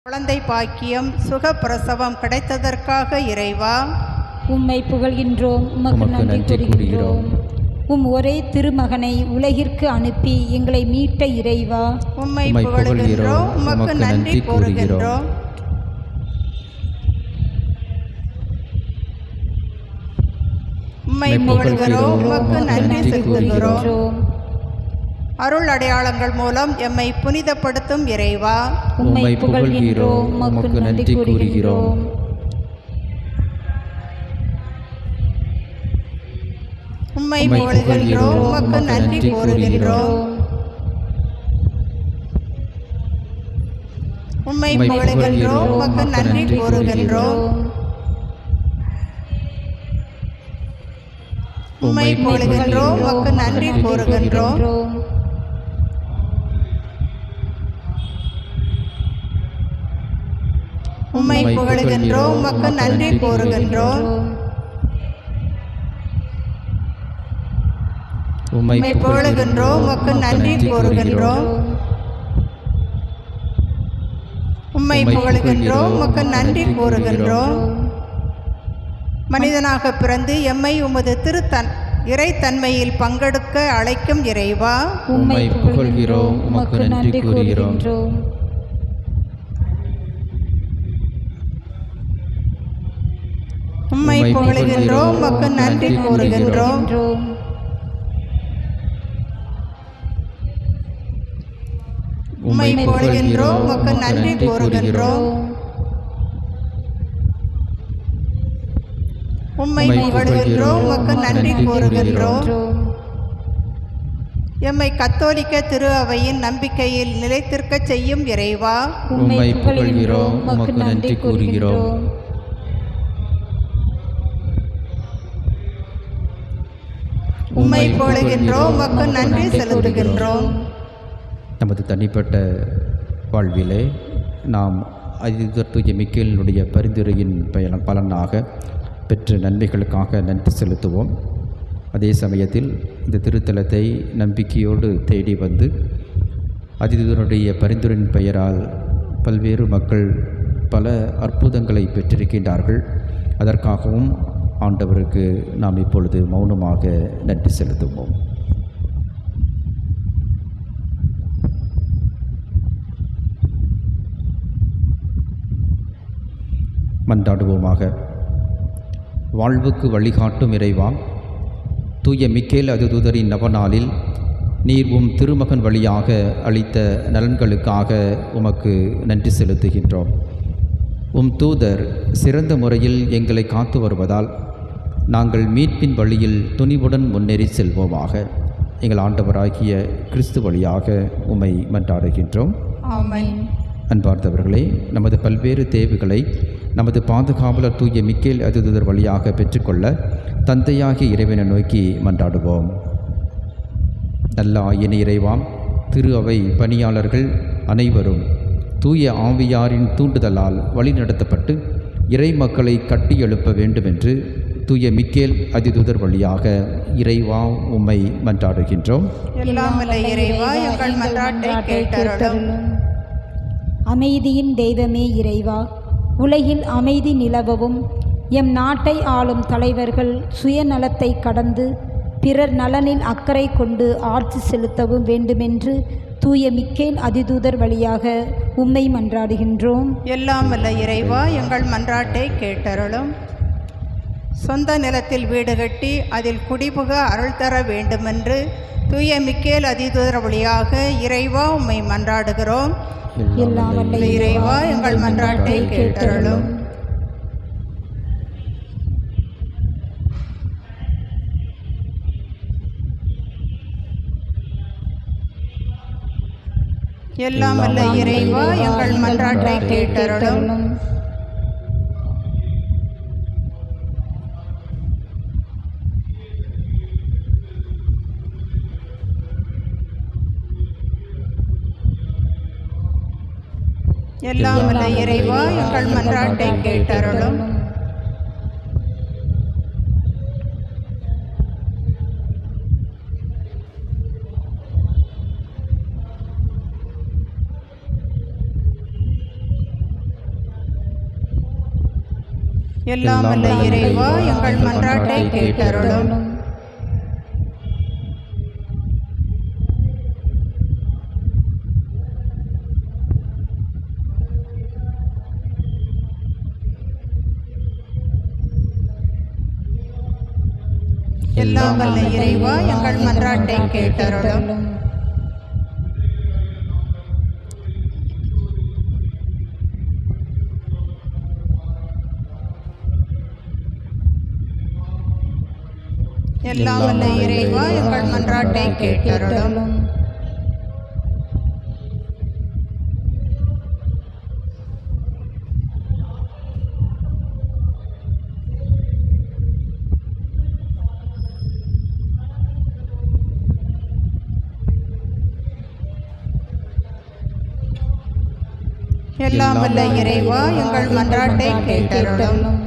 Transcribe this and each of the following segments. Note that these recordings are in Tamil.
குழந்தை பாக்கியம் சுகப்பிரசவம் கிடைத்ததற்காக இறைவா உம்மை புகழ்கின்றோம், உமக்கு நன்றி கூறுகிறோம். உம் ஒரே திருமகனை உலகிற்கு அனுப்பி எங்களை மீட்ட இறைவா உம்மை புகழ்கின்றோம், உமக்கு நன்றி கூறுகின்றோம். உம்மை புகழ்கிறோம், உமக்கு நன்றி செலுத்துகிறோம். அருள் அடையாளங்கள் மூலம் எம்மை புனிதப்படுத்தும் இறைவா உம்மை புகழ்கின்றோம், உமக்கு நன்றி கூறுகிறோம். உம்மை புகழ்கின்றோம், உமக்கு நன்றி கூறுகின்றோம். உம்மை புகழ்கின்றோம், உமக்கு நன்றி கூறுகின்றோம். உம்மை புகழ்கின்றோம், உமக்கு நன்றி கூறுகின்றோம். உம்மை புகழ்கின்றோம், உமக்கு நன்றி கூறுகின்றோம். உம்மை புகழ்கின்றோம், உமக்கு நன்றி கூறுகின்றோம். உம்மை புகழ்கின்றோம், உமக்கு நன்றி கூறுகின்றோம். மனிதனாக பிறந்து எம்மை உமது இறைத்தன்மையில் பங்கெடுக்க அழைக்கும் இறைவா உம்மை புகழ்கிறோம், உமக்கு நன்றி கூறுகிறோம். உம்மை புகழ்கின்றோம், உமக்கு நன்றி கூறுகின்றோம். உம்மை புகழ்கின்றோம், உமக்கு நன்றி கூறுகின்றோம். உம்மை புகழ்கின்றோம், உமக்கு நன்றி கூறுகின்றோம். எம்மை கத்தோலிக்க திரு அவையின் நம்பிக்கையில் நிலைத்திருக்க செய்யும் இறைவா உம்மை புகழ்கிறோம், உமக்கு நன்றி கூறுகிறோம். உம்மை புகழ்கின்றோம், உமக்கு நன்றி செலுத்துகின்றோம். நமது தனிப்பட்ட வாழ்விலே நாம் அதிதூய மிக்கேலினுடைய பரிந்துரையின் பலனாக பெற்ற நன்மைகளுக்காக நன்றி செலுத்துவோம். அதே சமயத்தில் இந்த திருத்தலத்தை நம்பிக்கையோடு தேடி வந்து அதிதூதனுடைய பரிந்துரையின் பெயரால் பல்வேறு மக்கள் பல அற்புதங்களை பெற்றிருக்கின்றார்கள். அதற்காகவும் ஆண்டவருக்கு நாம் இப்பொழுது மௌனமாக நன்றி செலுத்துவோம். மன்றாடுவோமாக. வாழ்வுக்கு வழிகாட்டும் இறைவா, தூய மிக்கேல் அதிதூதரின் நவநாளில் நீர் உம் திருமகன் வழியாக அளித்த நலன்களுக்காக உமக்கு நன்றி செலுத்துகின்றோம். உம் தூதர் சிறந்த முறையில் எங்களை காத்து வருவதால் நாங்கள் மீட்பின் வழியில் துணிவுடன் முன்னேறி செல்வோமாக. எங்கள் ஆண்டவராகிய கிறிஸ்து வழியாக உம்மை மன்றாடுகின்றோம். ஆமென். அன்பார்ந்தவர்களே, நமது பல்வேறு தேவைகளை நமது பாதுகாவலர் தூய மிக்கேல் அதிதூதர் வழியாக பெற்றுக்கொள்ள தந்தையாகிய இறைவனை நோக்கி மன்றாடுவோம். நல்ல ஆயின இறைவாம், திரு அவை பணியாளர்கள் அனைவரும் தூய ஆவியாரின் தூண்டுதலால் வழிநடத்தப்பட்டு இறை மக்களை கட்டி எழுப்ப வேண்டுமென்று தூய மிக்கேல் அதிதூதர் வழியாக இறைவா உம்மை மன்றாடுகின்றோம். எல்லாம் வல்ல இறைவா, எங்கள் மன்றாட்டை கேட்டருளும். அமைதியின் தெய்வமே இறைவா, உலகில் அமைதி நிலவவும் எம் நாட்டை ஆளும் தலைவர்கள் சுயநலத்தை கடந்து பிறர் நலனில் அக்கறை கொண்டு ஆட்சி செலுத்தவும் வேண்டுமென்று தூய மிக்கேல் அதிதூதர் வழியாக உம்மை மன்றாடுகின்றோம். எல்லாம் வல்ல இறைவா, எங்கள் மன்றாட்டை கேட்டருளும். சொந்த நிலத்தில் வீடு கட்டி அதில் குடிபுக அருள் தர வேண்டுமென்று தூய மிக்கேல் அதிதூதர் வழியாக இறைவா உம்மை மன்றாடுகிறோம். எல்லாம் வல்ல இறைவா, எங்கள் மன்றாட்டை கேட்டருளும். எல்லாம் வல்ல இறைவா, எங்கள் மன்றாட்டை கேட்டருளும். எல்லாம் வல்ல இறைவா, எங்கள் மன்றாட்டை கேட்டருளும். எல்லாம் வல்ல இறைவா எங்கள் மன்றாட்டை கேட்டருளும். எல்லாம் வல்ல இறைவா எங்கள் மன்றாட்டை கேட்டருளும். எல்லாம் வல்ல இறைவா எங்கள் மன்றாட்டை கேட்டருளும். எல்லாம் வல்ல இறைவா எங்கள் மன்றாட்டை கேட்டருளும்.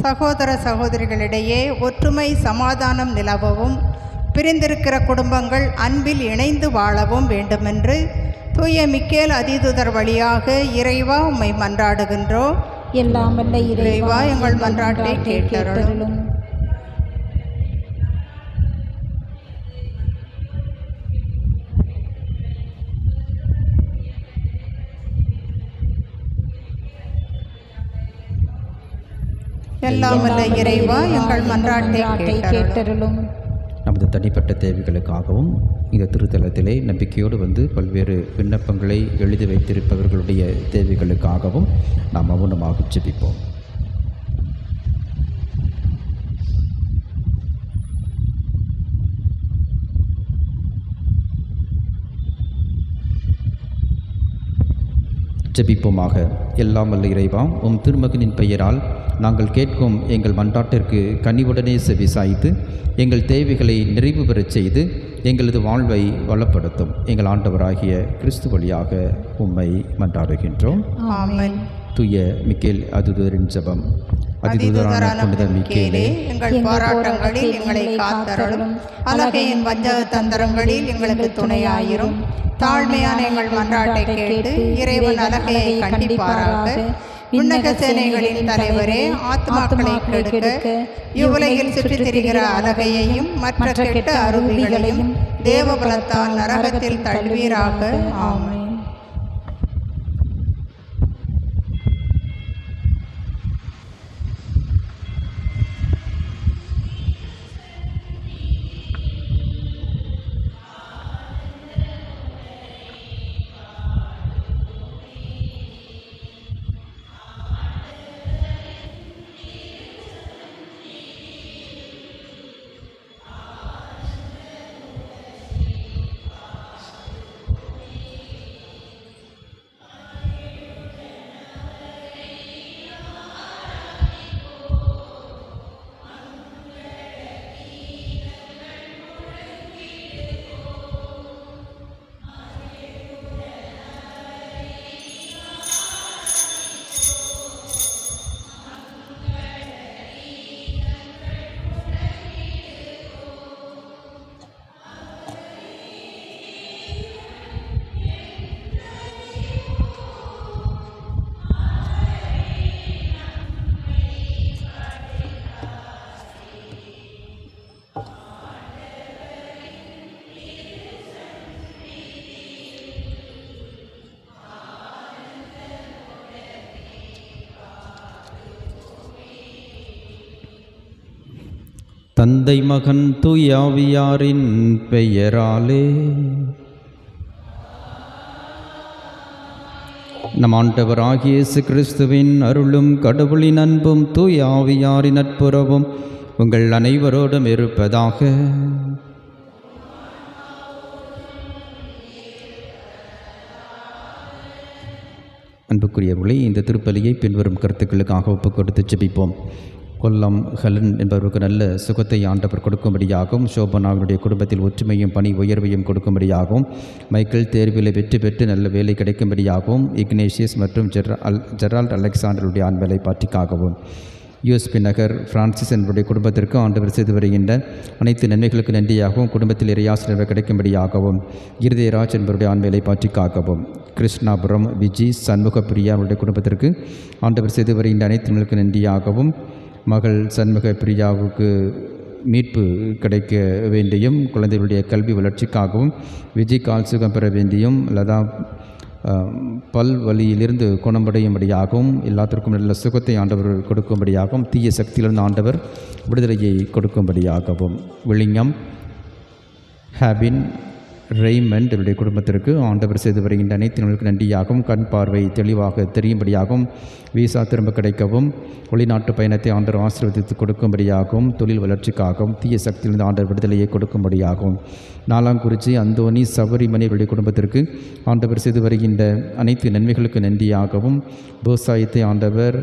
சகோதர சகோதரிகளிடையே ஒற்றுமை சமாதானம் நிலவவும் பிரிந்திருக்கிற குடும்பங்கள் அன்பில் இணைந்து வாழவும் வேண்டுமென்று தூய மிக்கேல் அதிதூதர் வழியாக இறைவா உம்மை மன்றாடுகின்றோம். எல்லாம் வல்ல இறைவா எங்கள் மன்றாட்டை கேட்டருளும். எல்லாம் வல்ல இறைவா எங்கள் மன்றாட்டை கேட்டருளும். நமது தனிப்பட்ட தேவைகளுக்காகவும் இந்த திருத்தலத்திலே நம்பிக்கையோடு வந்து பல்வேறு விண்ணப்பங்களை எழுதி வைத்திருப்பவர்களுடைய தேவைகளுக்காகவும் நாம் மௌனமாக ஜெபிப்போம். ஜெபிப்போமாக. எல்லாம் வல்ல இறைவா, உம் திருமகனின் பெயரால் நாங்கள் கேட்கும் எங்கள் மன்றாட்டிற்கு கனிவுடனே செவிசாய்த்து எங்கள் தேவைகளை நிறைவு பெறச் செய்து எங்களது வாழ்வை வளப்படுத்தும் எங்கள் ஆண்டவராகிய கிறிஸ்து வழியாக உம்மை மன்றாடுகின்றோம். ஆமென். தூய மிக்கேல் அதிதூதரின் ஜெபம். அதிதூதரான புனித மிக்கேலே, எங்கள் போராட்டங்களில் எங்களை காத்தருளும். அலகையின் வஞ்சக தந்திரங்களில் எங்களுக்கு துணையாயிரும். தாழ்மையான எங்கள் மன்றாட்டை கேட்டு இறைவன் அலகையை கண்டிப்பாராக. விண்ணக சேனைகளின் தலைவரே, ஆத்மாக்களை கெடுக்க இவ்வுலகில் சுற்றித் திரிகிற அலகையையும் மற்ற கெட்ட அருவிகளையும் தேவபலத்தால் நரகத்தில் தள்ளுவீராக. ஆமென். தந்தை மகன் தூய ஆவியாரின் பெயராலே. நம் ஆண்டவராகிய இயேசு கிறிஸ்துவின் அருளும் கடவுளின் அன்பும் தூய ஆவியாரின் நட்புறவும் உங்கள் அனைவரோடும் இருப்பதாக. அன்புக்குரியவர்களே, இந்த திருப்பலியை பின்வரும் கருத்துக்களுக்காக ஒப்புக் கொடுத்து ஜெபிப்போம். கொல்லம் ஹெலன் என்பவருக்கு நல்ல சுகத்தை ஆண்டவர் கொடுக்கும்படியாகவும், சோபனாவினுடைய குடும்பத்தில் ஒற்றுமையும் பணி உயர்வையும் கொடுக்கும்படியாகவும், மைக்கேல் தேர்வில் வெற்றி பெற்று நல்ல வேலை கிடைக்கும்படியாகவும், இக்னேஷியஸ் மற்றும் ஜெரால்ட் அலெக்சாண்டருடைய ஆண்மலை பாட்டிக்காகவும், யூஎஸ்பி நகர் பிரான்சிஸ் என்பவருடைய குடும்பத்திற்கு ஆண்டவர் செய்து வருகின்ற அனைத்து நன்மைகளுக்கு நன்றியாகவும் குடும்பத்தில் இறையாசிரியர் கிடைக்கும்படியாகவும் இருதயராஜ் என்பவருடைய ஆண்மையை பற்றி காக்கவும் கிருஷ்ணாபுரம் விஜி சண்முக பிரியா அவருடைய குடும்பத்திற்கு ஆண்டவர் செய்து வருகின்ற அனைத்து நன்மைகளுக்கு நன்றியாகவும் மகள் சண்முக பிரியாவுக்கு மீட்பு கிடைக்க வேண்டியும் குழந்தைகளுடைய கல்வி வளர்ச்சிக்காகவும் விஜய் கால் சுகம் பெற வேண்டியும் லதா பல் வலியிலிருந்து குணமடையும்படியாகவும் எல்லாத்திற்கும் நல்ல சுகத்தை ஆண்டவர் கொடுக்கும்படியாகவும் தீய சக்தியிலிருந்து ஆண்டவர் விடுதலையை கொடுக்கும்படியாகவும் விழிங்கம் ஹேபின் ரெய்மண்ட் இவருடைய குடும்பத்திற்கு ஆண்டவர் செய்து வருகின்ற அனைத்து நன்மைகளுக்கு நன்றியாகவும் கண் பார்வை தெளிவாக தெரியும்படியாகவும் வீசா திரும்ப கிடைக்கவும் வெளிநாட்டு பயணத்தை ஆண்டவர் ஆசீர்வதித்து கொடுக்கும்படியாகவும் தொழில் வளர்ச்சிக்காகவும் தீய சக்தியிலிருந்து ஆண்டவர் விடுதலையை கொடுக்கும்படியாகவும் நாலாங்குறிச்சி அந்தோனி சபரிமணி இவருடைய குடும்பத்திற்கு ஆண்டவர் செய்து வருகின்ற அனைத்து நன்மைகளுக்கு நன்றியாகவும் விவசாயத்தை ஆண்டவர்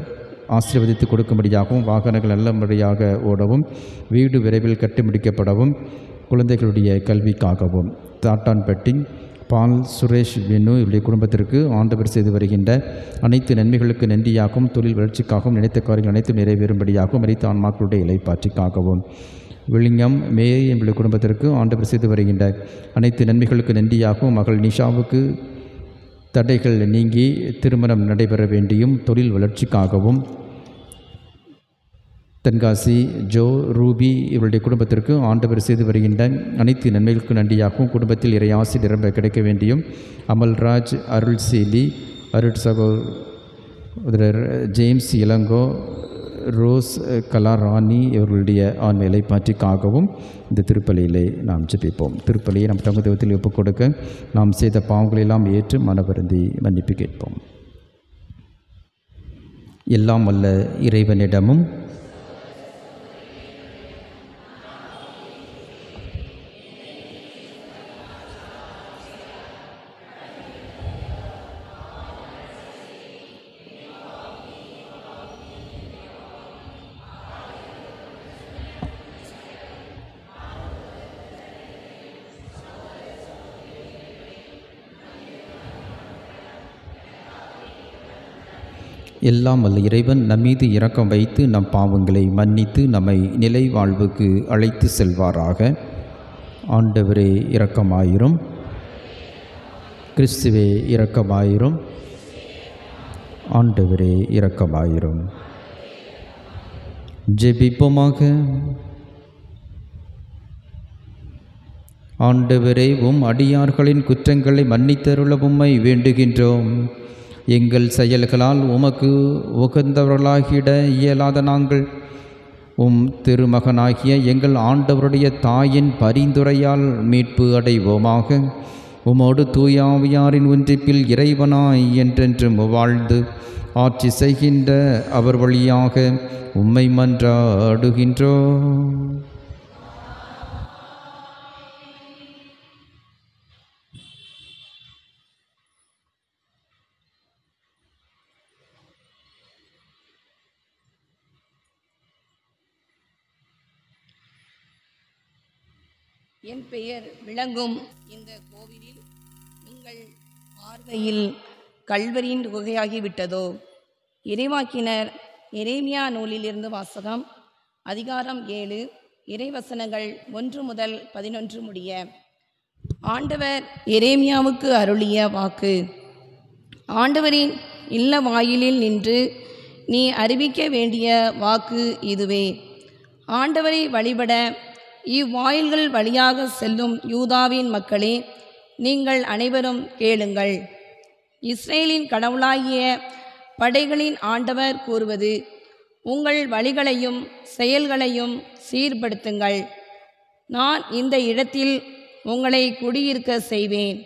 ஆசீர்வதித்து கொடுக்கும்படியாகவும் வாகனங்கள் நல்ல முறையாக ஓடவும் வீடு விரைவில் கட்டி முடிக்கப்படவும் குழந்தைகளுடைய கல்விக்காகவும் தாட்டான்பட்டி பால் சுரேஷ் வெனு இவருடைய குடும்பத்திற்கு ஆண்டவர் செய்து வருகின்ற அனைத்து நன்மைகளுக்கு நன்றியாகவும் தொழில் வளர்ச்சிக்காகவும் நினைத்த காரியங்கள் அனைத்தும் நிறைவேறும்படியாகவும் மரித்த ஆன்மாக்களுடைய இலைப்பாற்றிக்காகவும் விழிங்கம் மேரி என்புடைய குடும்பத்திற்கு ஆண்டவர் செய்து வருகின்ற அனைத்து நன்மைகளுக்கு நன்றியாகவும் மகள் நிஷாவுக்கு தடைகள் நீங்கி திருமணம் நடைபெற வேண்டியும் தொழில் வளர்ச்சிக்காகவும் தென்காசி ஜோ ரூபி இவருடைய குடும்பத்திற்கு ஆண்டவர் செய்து வருகின்ற அனைத்து நன்மைகளுக்கு நன்றியாகவும் குடும்பத்தில் இறையாசி நிரம்ப கிடைக்க வேண்டியும் அமல்ராஜ் அருள்சீலி அருட் சகோதரர் ஜேம்ஸ் இளங்கோ ரோஸ் கலாராணி இவர்களுடைய ஆண்மையை பற்றிக்காகவும் இந்த திருப்பலியிலே நாம் ஜெபிப்போம். திருப்பலியை நம் தகுதியில் ஒப்புக் கொடுக்க நாம் செய்த பாவங்களெல்லாம் ஏற்று மனவருந்தி மன்னிப்பு கேட்போம். எல்லாம் வல்ல இறைவனிடமும் எல்லாம் வல்ல இறைவன் நம்மீது இரக்கம் வைத்து நம் பாவங்களை மன்னித்து நம்மை நிலை வாழ்வுக்கு அழைத்து செல்வாராக. ஆண்டவரே இரக்கமாயிரும். கிறிஸ்துவே இரக்கமாயிரும். ஆண்டவரே இரக்கமாயிரும். ஜெபிப்போமாக. ஆண்டவரே, அடியார்களின் குற்றங்களை மன்னித்தருள உம்மை வேண்டுகின்றோம். எங்கள் செயல்களால் உமக்கு உகந்தவர்களாகிட இயலாத நாங்கள் திருமகனாகிய எங்கள் ஆண்டவருடைய தாயின் பரிந்துரையால் மீட்பு அடைவோமாக. உமோடு தூயாவியாரின் ஒன்றிப்பில் இறைவனாய் என்றென்றும் வாழ்ந்து ஆட்சி செய்கின்ற அவர் வழியாக உம்மை மன்றாடுகின்றோம். என் பெயர் விளங்கும் இந்த கோவிலில் உங்கள் பார்வையில் கல்வரியின் குகையாகிவிட்டதோ? இறைவாக்கினர் எரேமியா நூலிலிருந்து வாசகம். அதிகாரம் 7, இறைவசனங்கள் 1 முதல் 11 முடிய. ஆண்டவர் எரேமியாவுக்கு அருளிய வாக்கு. ஆண்டவரின் இல்ல வாயிலில் நின்று நீ அறிவிக்க வேண்டிய வாக்கு இதுவே. ஆண்டவரை வழிபட இவ்வாயில்கள் வழியாக செல்லும் யூதாவின் மக்களே, நீங்கள் அனைவரும் கேளுங்கள். இஸ்ரேலின் கடவுளாகிய படைகளின் ஆண்டவர் கூறுவது, உங்கள் வழிகளையும் செயல்களையும் சீர்படுத்துங்கள். நான் இந்த இடத்தில் உங்களை குடியிருக்க செய்வேன்.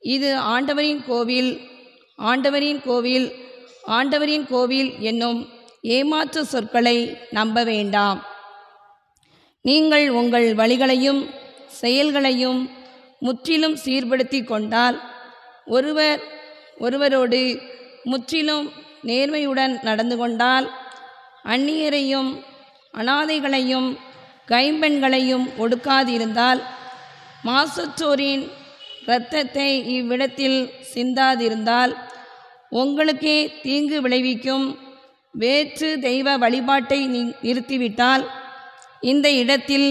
இது ஆண்டவரின் கோவில், ஆண்டவரின் கோவில், ஆண்டவரின் கோவில் என்னும் ஏமாற்று சொற்களை நம்ப வேண்டாம். நீங்கள் உங்கள் வழிகளையும் செயல்களையும் முற்றிலும் சீர்படுத்தி கொண்டால், ஒருவரோடு முற்றிலும் நேர்மையுடன் நடந்து கொண்டால், அந்நியரையும் அனாதைகளையும் கைம்பெண்களையும் ஒடுக்காதிருந்தால், மாசற்றோரின் இரத்தத்தை இவ்விடத்தில் சிந்தாதிருந்தால், உங்களுக்கே தீங்கு விளைவிக்கும் வேற்று தெய்வ வழிபாட்டை நிறுத்திவிட்டால் இந்த இடத்தில்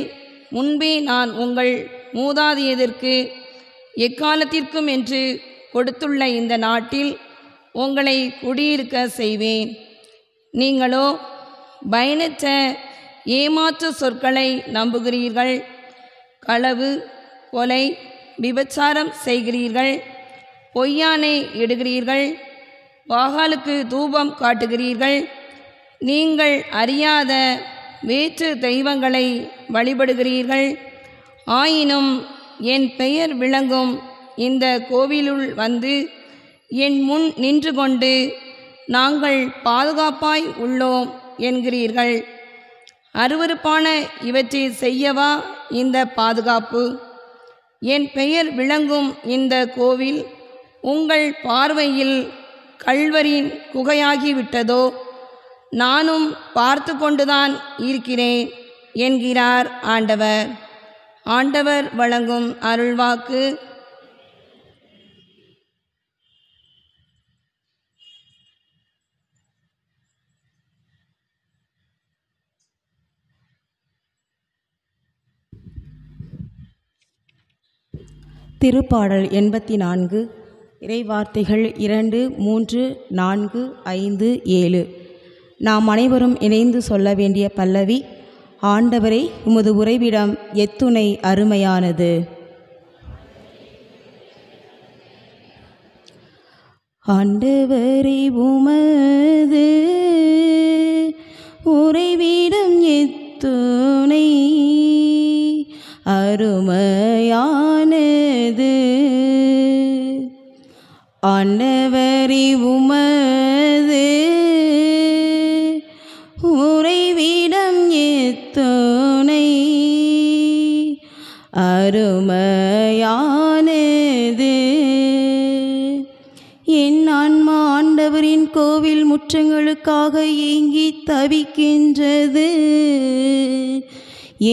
முன்பே நான் உங்கள் மூதாதையருக்கு எக்காலத்திற்கும் என்று கொடுத்துள்ள இந்த நாட்டில் உங்களை குடியிருக்க செய்வேன். நீங்களோ பயனற்ற ஏமாற்று சொற்களை நம்புகிறீர்கள். களவு, கொலை, விபச்சாரம் செய்கிறீர்கள். பொய்யானை இடுகிறீர்கள். வாகாலுக்கு தூபம் காட்டுகிறீர்கள். நீங்கள் அறியாத வேற்று தெய்வங்களை வழிபடுகிறீர்கள். ஆயினும் என் பெயர் விளங்கும் இந்த கோவிலுள் வந்து என் முன் நின்று கொண்டு நாங்கள் பாதுகாப்பாய் உள்ளோம் என்கிறீர்கள். அருவருப்பான இவற்றை செய்யவா இந்த பாதுகாப்பு? என் பெயர் விளங்கும் இந்த கோவில் உங்கள் பார்வையில் கள்வரின் குகையாகிவிட்டதோ? நானும் பார்த்து கொண்டுதான் இருக்கிறேன் என்கிறார் ஆண்டவர். ஆண்டவர் வழங்கும் அருள்வாக்கு. திருப்பாடல் 84 இறைவார்த்தைகள் 2, 3, 4, 5, 7. நாம் அனைவரும் இணைந்து சொல்ல வேண்டிய பல்லவி. ஆண்டவரே, உமது உறைவிடம் எத்துணை அருமையானது. ஆண்டவரே, உமது உறைவிடம் எத்துணை அருமையானது. ஆண்டவரே, உமது உறைவிடம் எத்துணை அருமையானது. என் ஆன்மா ஆண்டவரின் கோவில் முற்றங்களுக்காக ஏங்கி தவிக்கின்றது.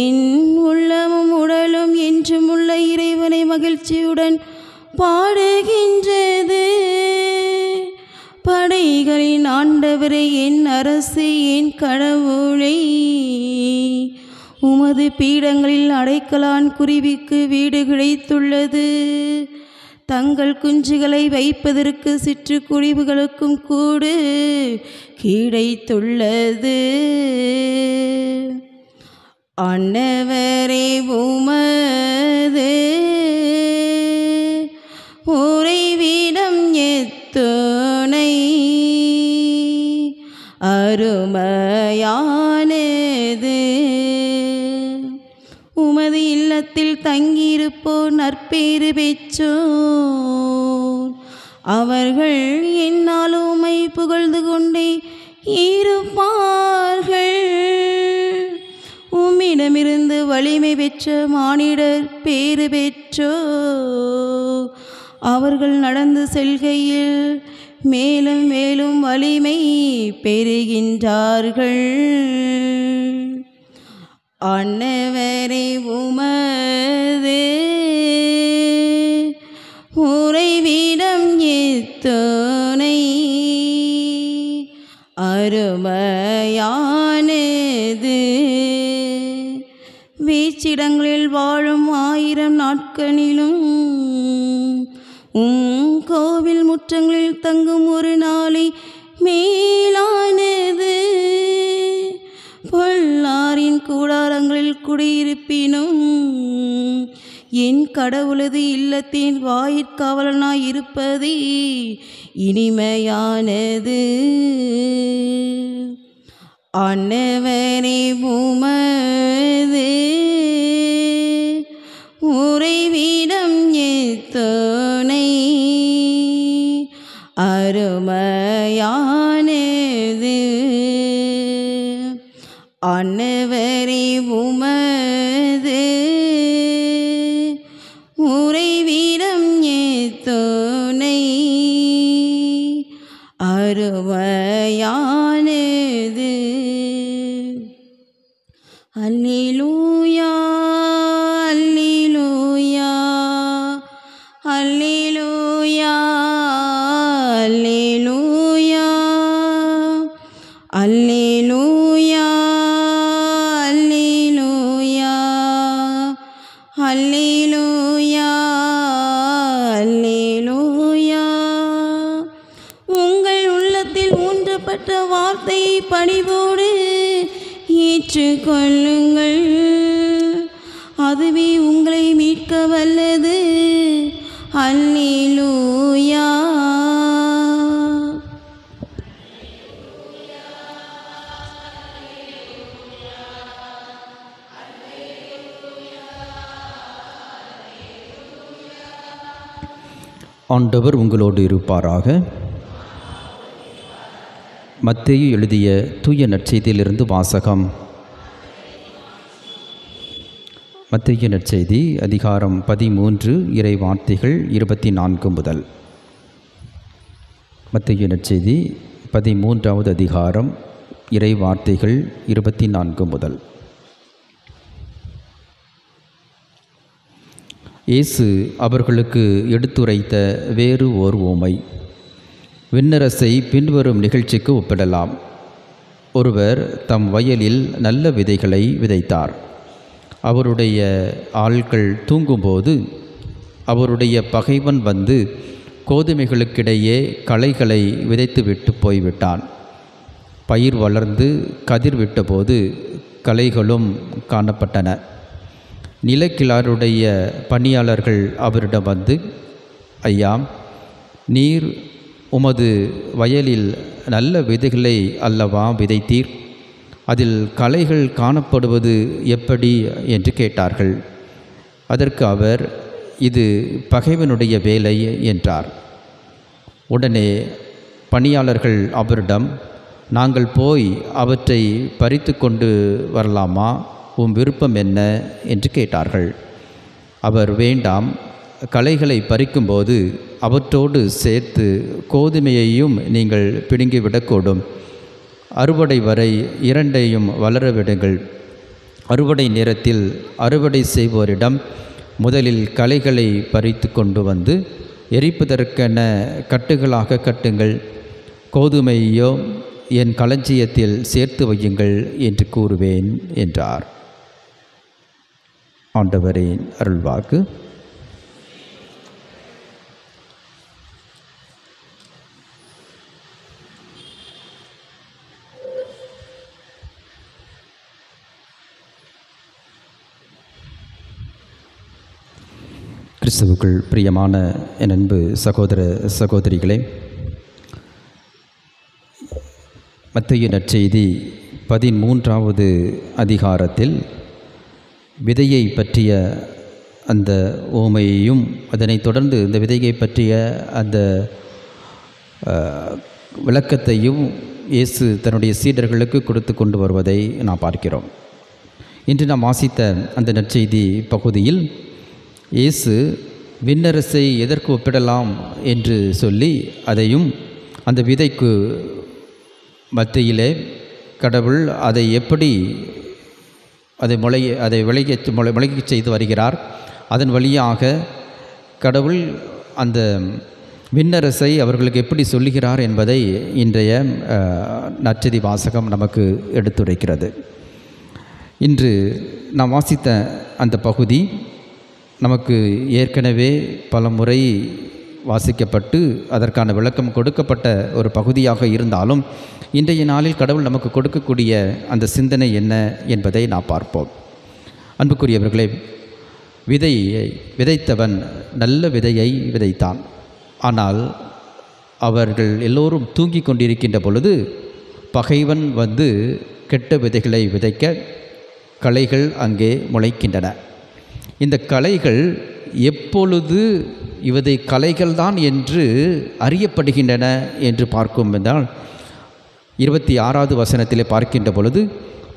என் உள்ளமும் உடலும் என்றும் உள்ள இறைவனை மகிழ்ச்சியுடன் பாடுகின்றது. படைகளின் ஆண்டவரை, என் அரசே, என் கடவுளை, உமது பீடங்களில் அடைக்கலான் குருவிக்கு வீடு கிடைத்துள்ளது. தங்கள் குஞ்சுகளை வைப்பதற்கு சிற்றுக்குருவிகளுக்கும் கூடு கிடைத்துள்ளது. ஆண்டவரே, உமது உறைவிடம் எத்துணை அருமையானது. உமது இல்லத்தில் தங்கியிருப்போர் நற்பேறு பெற்றோர். அவர்கள் என்னால் உம்மை புகழ்ந்து கொண்டே இருப்பார்கள். உம்மிடமிருந்து வலிமை பெற்ற மானிடர் பேறு பெற்றோர். அவர்கள் நடந்து செல்கையில் மேலும் மேலும் வலிமை பெறுகின்றார்கள். ஆண்டவரே, உமது உறைவிடம் எத்துணை அருமையானது. வீச்சிடங்களில் வாழும் 1000 நாட்களிலும் கோவில் முற்றங்களில் தங்கும் ஒரு நாளை மேலானது. பொல்லாரின் கூடாரங்களில் குடியிருப்பினும் என் கடவுளது இல்லத்தின் வாயிற்காவலனாய் இருப்பதே இனிமையானது. ஆண்டவரே, உமது உறைவிடம் எத்துணை அருமையானது. ஆண்டவரே, உமது உறைவிடம் எத்துணை அருமையானது. அல்லேலூயா, அல்லேலூயா, அல்லேலூயா, அல்லேலூயா, அல்லேலூயா அல்லேலூயா அல்லேலூயா அல்லேலூயா. உங்கள் உள்ளத்தில் ஊன்றப்பட்ட வார்த்தையை பணிவோடு ஏற்றுக்கொள்ளுங்கள். அதுவே உங்களை மீட்க வல்லது. அல்லேலூயா. ஆண்டவர் உங்களோடு இருப்பாராக. மத்தேயு எழுதிய தூய நற்செய்தியிலிருந்து வாசகம். மத்தேயு நற்செய்தி அதிகாரம் 13 இறை வார்த்தைகள் 24 முதல். மத்தேயு நற்செய்தி 13வது அதிகாரம் இறை வார்த்தைகள் 24 முதல். இயேசு அவர்களுக்கு எடுத்துரைத்த வேறு ஓர் உவமை விண்ணரசை பின்வரும் நிகழ்ச்சிக்கு ஒப்பிடலாம். ஒருவர் தம் வயலில் நல்ல விதைகளை விதைத்தார். அவருடைய ஆள்கள் தூங்கும்போது அவருடைய பகைவன் வந்து கோதுமைகளுக்கிடையே களைகளை விதைத்துவிட்டு போய்விட்டான். பயிர் வளர்ந்து கதிர் விட்டபோது களைகளும் காணப்பட்டன. நிலக்கிழாருடைய பணியாளர்கள் அவரிடம் வந்து, ஐயா, நீர் உமது வயலில் நல்ல விதைகளை அல்லவா விதைத்தீர்? அதில் களைகள் காணப்படுவது எப்படி என்று கேட்டார்கள். அதற்கு அவர், இது பகைவனுடைய வேலை என்றார். உடனே பணியாளர்கள் அவரிடம், நாங்கள் போய் அவற்றை பறித்து கொண்டு வரலாமா? உம் விருப்பம் என்ன என்று கேட்டார்கள். அவர், வேண்டாம், களைகளை பறிக்கும்போது அவற்றோடு சேர்த்து கோதுமையையும் நீங்கள் பிடுங்கிவிடக்கூடும். அறுவடை வரை இரண்டையும் வளர விடுங்கள். அறுவடை நேரத்தில் அறுவடை செய்வோரிடம் முதலில் களைகளை பறித்து கொண்டு வந்து எரிப்பதற்கென கட்டுகளாக கட்டுங்கள். கோதுமையோ என் களஞ்சியத்தில் சேர்த்து வையுங்கள் என்று கூறுவேன் என்றார். ஆண்டவரின் அருள்வாக்கு. கிறிஸ்துவுக்குள் பிரியமான என் அன்பு சகோதர சகோதரிகளே, மத்தேயு நற்செய்தி 13வது அதிகாரத்தில் விதையை பற்றிய அந்த உவமையையும் அதனைத் தொடர்ந்து இந்த விதையை பற்றிய அந்த விளக்கத்தையும் இயேசு தன்னுடைய சீடர்களுக்கு கொடுத்து கொண்டு வருவதை நாம் பார்க்கிறோம். இன்று நாம் வாசித்த அந்த நற்செய்தி பகுதியில் இயேசு விண்ணரசை எதற்கு ஒப்பிடலாம் என்று சொல்லி அதையும் அந்த விதைக்கு மத்தியிலே கடவுள் அதை எப்படி அதை விளையச் செய்து வருகிறார், அதன் வழியாக கடவுள் அந்த விண்ணரசை அவர்களுக்கு எப்படி சொல்லுகிறார் என்பதை இன்றைய நற்செய்தி வாசகம் நமக்கு எடுத்துரைக்கிறது. இன்று நாம் வாசித்த அந்த பகுதி நமக்கு ஏற்கனவே பல முறை வாசிக்கப்பட்டு அதற்கான விளக்கம் கொடுக்கப்பட்ட ஒரு பகுதியாக இருந்தாலும் இன்றைய நாளில் கடவுள் நமக்கு கொடுக்கக்கூடிய அந்த சிந்தனை என்ன என்பதை நாம் பார்ப்போம். அன்புக்குரியவர்களே, விதையை விதைத்தவன் நல்ல விதையை விதைத்தான். ஆனால் அவர்கள் எல்லோரும் தூங்கி கொண்டிருக்கின்ற பொழுது பகைவன் வந்து கெட்ட விதைகளை விதைக்க களைகள் அங்கே முளைக்கின்றன. இந்த களைகள் எப்பொழுது இவதை களைகள்தான் என்று அறியப்படுகின்றன என்று பார்க்கும் என்றால் 26வது வசனத்திலே பார்க்கின்ற பொழுது,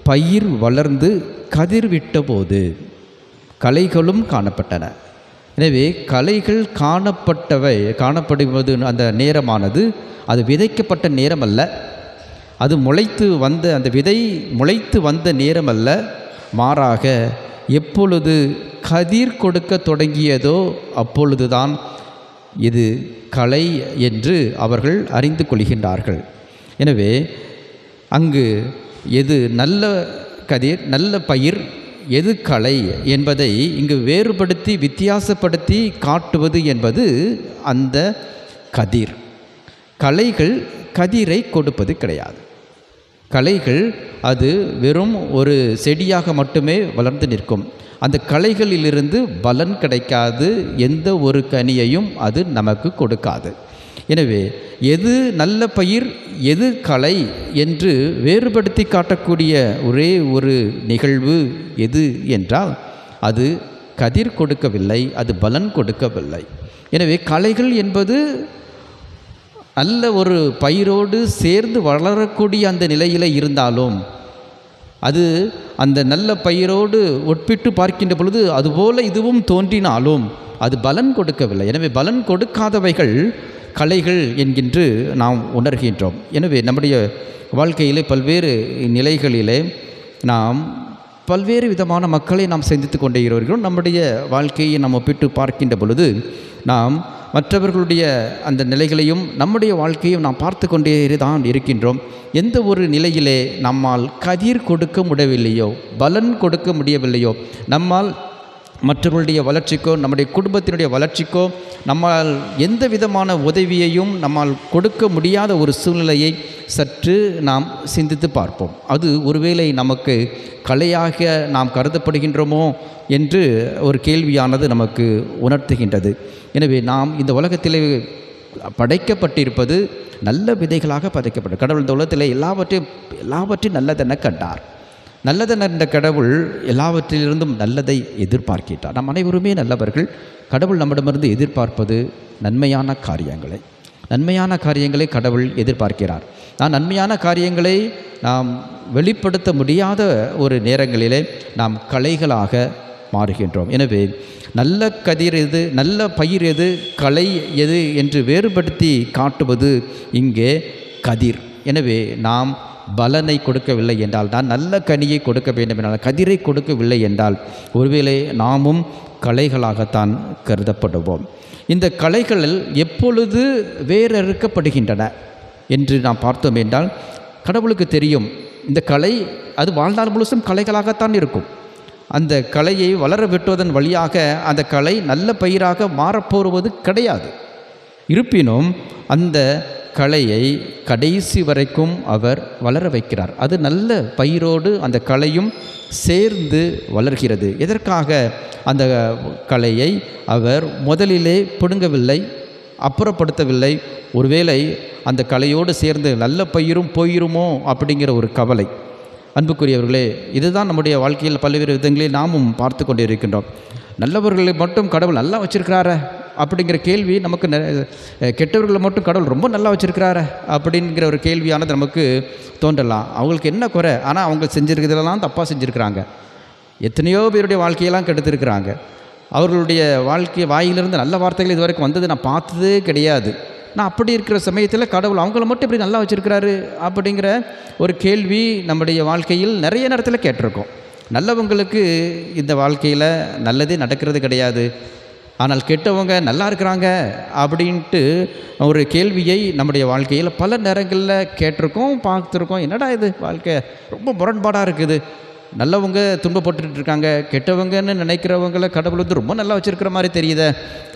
பயிர் வளர்ந்து கதிர் விட்ட போது களைகளும் காணப்பட்டன. எனவே களைகள் காணப்படுவது அந்த நேரமானது அது விதைக்கப்பட்ட நேரம் அல்ல, அது அந்த விதை முளைத்து வந்த நேரம் அல்ல, மாறாக எப்பொழுது கதிர் கொடுக்க தொடங்கியதோ அப்பொழுதுதான் இது களை என்று அவர்கள் அறிந்து கொள்கின்றார்கள். எனவே அங்கு எது நல்ல கதிர், நல்ல பயிர், எது களை என்பதை இங்கு வேறுபடுத்தி வித்தியாசப்படுத்தி காட்டுவது என்பது அந்த கதிர். களைகள் கதிரை கொடுப்பது கிடையாது. களைகள் அது வெறும் ஒரு செடியாக மட்டுமே வளர்ந்து நிற்கும். அந்த களைகளிலிருந்து பலன் கிடைக்காது, எந்த ஒரு கனியையும் அது நமக்கு கொடுக்காது. எனவே எது நல்ல பயிர், எது களை என்று வேறுபடுத்தி காட்டக்கூடிய ஒரே ஒரு நிகழ்வு எது என்றால் அது கதிர் கொடுக்கவில்லை, அது பலன் கொடுக்கவில்லை. எனவே களைகள் என்பது நல்ல ஒரு பயிரோடு சேர்ந்து வளரக்கூடிய அந்த நிலையில் இருந்தாலும், அது அந்த நல்ல பயிரோடு ஒப்பிட்டு பார்க்கின்ற பொழுது அதுபோல இதுவும் தோன்றினாலும் அது பலன் கொடுக்கவில்லை. எனவே பலன் கொடுக்காதவைகள் களைகள் என்கின்று நாம் உணர்கின்றோம். எனவே நம்முடைய வாழ்க்கையிலே பல்வேறு நிலைகளிலே நாம் பல்வேறு விதமான மக்களை நாம் சந்தித்து கொண்டே இருக்கிறோம். நம்முடைய வாழ்க்கையை நாம் ஒப்பிட்டு பார்க்கின்ற பொழுது நாம் மற்றவர்களுடைய அந்த நிலைகளையும் நம்முடைய வாழ்க்கையும் நாம் பார்த்து கொண்டே தான் இருக்கின்றோம். எந்த ஒரு நிலையிலே நம்மால் கதிர் கொடுக்க முடியவில்லையோ, பலன் கொடுக்க முடியவில்லையோ, நம்மால் மற்றவர்களுடைய வளர்ச்சிக்கோ நம்முடைய குடும்பத்தினுடைய வளர்ச்சிக்கோ நம்மால் எந்த விதமான உதவியையும் நம்மால் கொடுக்க முடியாத ஒரு சூழ்நிலையை சற்று நாம் சிந்தித்து பார்ப்போம். அது ஒருவேளை நமக்கு கலையாக நாம் கருதப்படுகின்றோமோ என்று ஒரு கேள்வியானது நமக்கு உணர்த்துகின்றது. எனவே நாம் இந்த உலகத்திலே படைக்கப்பட்டிருப்பது நல்ல விதைகளாக படைக்கப்பட்டது. கடவுள் இந்த உலகத்தில் எல்லாவற்றையும் நல்லதென கண்டார். நல்லதென என்ற கடவுள் எல்லாவற்றிலிருந்தும் நல்லதை எதிர்பார்க்கிறார். நம் அனைவருமே நல்லவர்கள். கடவுள் நம்மிடமிருந்து எதிர்பார்ப்பது நன்மையான காரியங்களை கடவுள் எதிர்பார்க்கிறார். நன்மையான காரியங்களை நாம் வெளிப்படுத்த முடியாத ஒரு நேரங்களிலே நாம் களைகளாக மாறுகின்றோம். எனவே நல்ல கதிர் எது, நல்ல பயிர் எது, களை எது என்று வேறுபடுத்தி காட்டுவது இங்கே கதிர். எனவே நாம் பலனை கொடுக்கவில்லை என்றால், நான் நல்ல கனியை கொடுக்க வேண்டும் என்றால், கதிரை கொடுக்கவில்லை என்றால் ஒருவேளை நாமும் களைகளாகத்தான் கருதப்படுவோம். இந்த களைகள் எப்பொழுது வேறறுக்கப்படுகின்றன என்று நாம் பார்த்தோம் என்றால், கடவுளுக்கு தெரியும் இந்த களை அது வாழ்நாள் முழுசும் களைகளாகத்தான் இருக்கும். அந்த களையை வளர விட்டுவதன் வழியாக அந்த களை நல்ல பயிராக மாறப்போவது கிடையாது. இருப்பினும் அந்த களையை கடைசி வரைக்கும் அவர் வளர வைக்கிறார். அது நல்ல பயிரோடு அந்த களையும் சேர்ந்து வளர்கிறது. எதற்காக அந்த களையை அவர் முதலிலே பிடுங்கவில்லை, அப்புறப்படுத்தவில்லை? ஒருவேளை அந்த களையோடு சேர்ந்து நல்ல பயிரும் போயிருமோ அப்படிங்கிற ஒரு கவலை. அன்புக்குரியவர்களே, இதுதான் நம்முடைய வாழ்க்கையில் பல்வேறு விதங்களில் நாமும் பார்த்து கொண்டு இருக்கின்றோம். நல்லவர்களை மட்டும் கடவுள் நல்லா வச்சுருக்கிறார அப்படிங்கிற கேள்வி நமக்கு, கெட்டவர்களை மட்டும் கடவுள் ரொம்ப நல்லா வச்சுருக்கிறார அப்படிங்கிற ஒரு கேள்வியானது நமக்கு தோன்றலாம். அவங்களுக்கு என்ன குறை? ஆனால் அவங்க செஞ்சுருக்கிறதெல்லாம் தப்பாக செஞ்சுருக்கிறாங்க. எத்தனையோ பேருடைய வாழ்க்கையெல்லாம் கெடுத்துருக்கிறாங்க. அவர்களுடைய வாழ்க்கை வாயிலிருந்து நல்ல வார்த்தைகள் இது வரைக்கும் வந்தது நான் பார்த்ததே கிடையாது. நான் அப்படி இருக்கிற சமயத்தில் கடவுள் அவங்கள மட்டும் இப்படி நல்லா வச்சுருக்கிறாரு அப்படிங்கிற ஒரு கேள்வி நம்முடைய வாழ்க்கையில் நிறைய நேரத்தில் கேட்டிருக்கோம். நல்லவங்களுக்கு இந்த வாழ்க்கையில் நல்லதே நடக்கிறது கிடையாது, ஆனால் கெட்டவங்க நல்லா இருக்கிறாங்க அப்படின்ட்டு ஒரு கேள்வியை நம்முடைய வாழ்க்கையில் பல நேரங்களில் கேட்டிருக்கோம், பார்த்துருக்கோம். என்னடா இது வாழ்க்கை ரொம்ப முரண்பாடாக இருக்குது, நல்லவங்க துன்பப்பட்டுட்டு இருக்காங்க, கெட்டவங்கன்னு நினைக்கிறவங்களை கடவுள் வந்து ரொம்ப நல்லா வச்சுருக்கிற மாதிரி தெரியுது